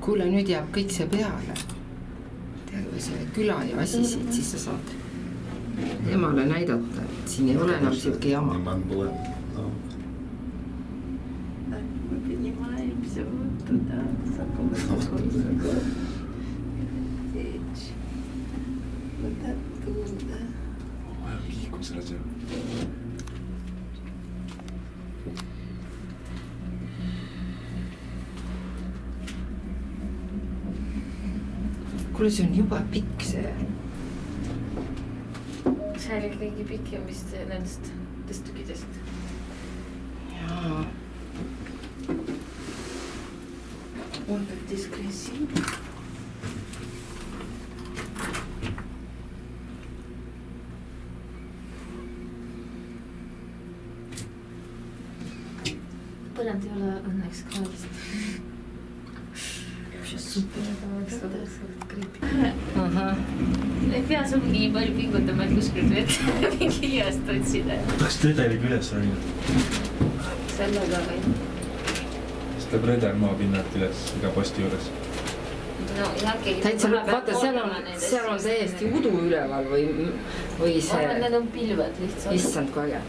Kuule, nüüd jääb kõik see peale. Terve see küla ja asi siit, siis sa saad emale näidata, et siin ei ole enam siuke jama. Мы поднимаем все туда, высоко. Вот оттуда. Liikum sразу. Kuule, see on juba pikk see. See oli kõigi pikem vist nendest tükidest. Jaa. Он как здесь красиво. Põrand ei ole õnneks kaalist. Super, aga kriipi. Ei pea sulgi nii palju pingutama, et kuskilt vett mingi iast otsida. Kas tõdelik üles on? Sellega või? Siis tuleb rõder maapinnalt üles iga posti juures. No jäkegi. Täitsa, vaata, seal on täiesti udu üleval või see... Need on pilved lihtsalt. Issand, kui äge.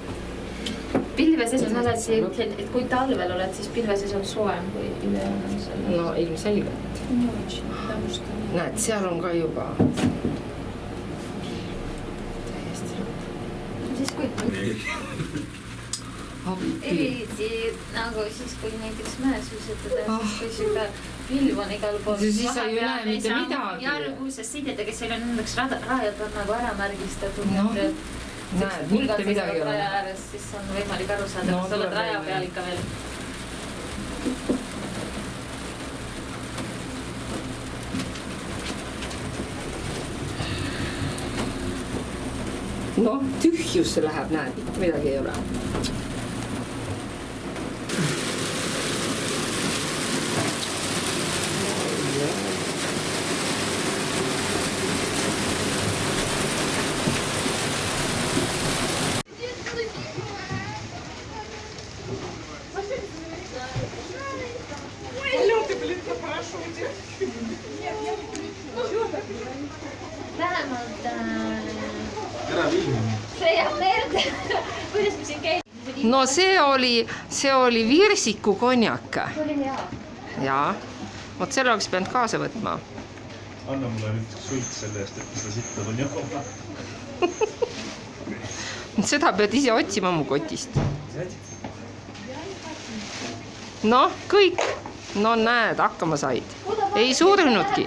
Pilveses on alati, et kui talvel oled, siis pilveses on soem kui üle on selle. No ilmselgelt. Näed, seal on ka juba. Täiesti lõpp. Siis kui... Appi. Eriti nagu siis, kui näiteks mäesuusetada, siis kui seda pilv on igal pool. Siis sa ju näe mitte midagi. Jarguusest sideda, kes seal on õnneks rajad on nagu ära märgistatud. No. Näed, mitte midagi ei ole. Raja ääres, siis on võimalik aru saada, kas oled raja peal ikka veel. Noh, tühjusse läheb, näed, mitte midagi ei ole. Vähemalt see jääb meelde. Kuidas me siin käib? No see oli Virsiku konjak. See oli hea. Jaa. Vot selle oleks peanud kaasa võtma. Anna mulle nüüd sulk selle eest, et seda sitta on jõma. Seda pead ise otsima mu kotist. Noh, kõik. No näed, hakkama said. Ei suurnudki.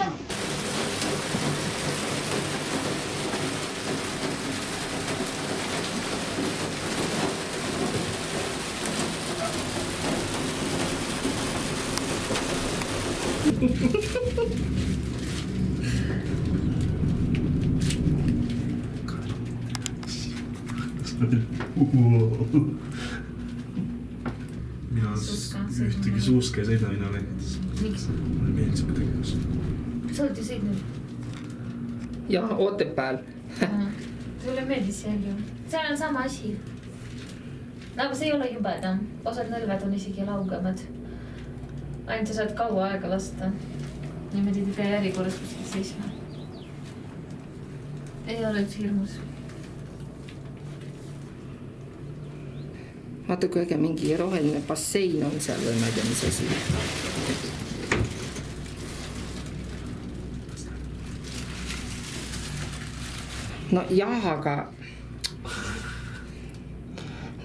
Mina ühtegi suuske ei sõida mina näitas. Miks? Mulle meeldis ka tegevus. Sa oled ju sõidnud. Jah, Otepääl. Sulle meeldis seal ju. Seal on sama asi. Nagu see ei ole jubedam. Osad nõlved on isegi laugemad. Ainult sa saad kaua aega lasta. Niimoodi ei pea järjekorras kuskil seisma. Ei ole üks hirmus. Vaata, kui äge mingi roheline bassein on seal või ma ei tea, mis asi. No jah, aga...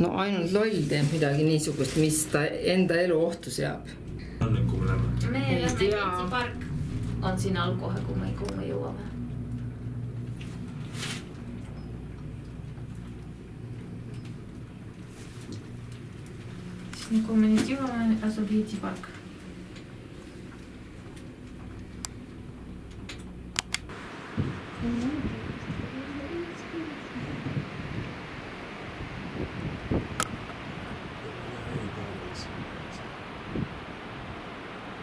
No ainult loll teeb midagi niisugust, mis ta enda elu ohtu seab. On nüüd, kui me lähme. Me lähme Keitsi park. On siin all kohe, kui me jõuame. Siis kui me nüüd jõuame, asub Keitsi park.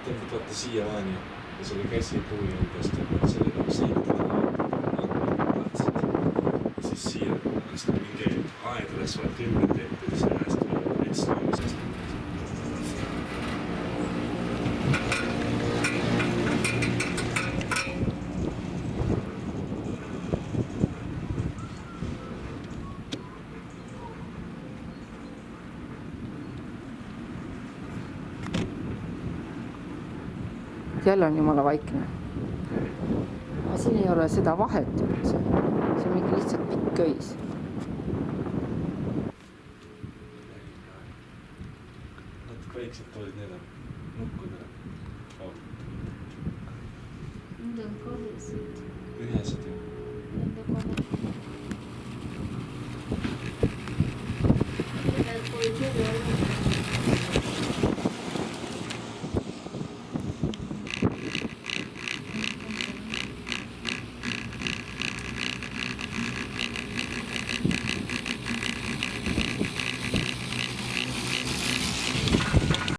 Tõmbad vaata siia vaani ja selle käsi puu juures tõmbad selle nagu siia vaani ja siis siia lastad mingi aed üles vaata ümber teed ja siis ennast veits loomisest. jälle on jumala vaikne. Aga siin ei ole seda vahet üldse. See on mingi lihtsalt pikk köis. Natuke väiksed toolid, need on nukkudele. Need on kahesed. Ühesed ju. Need on kahesed.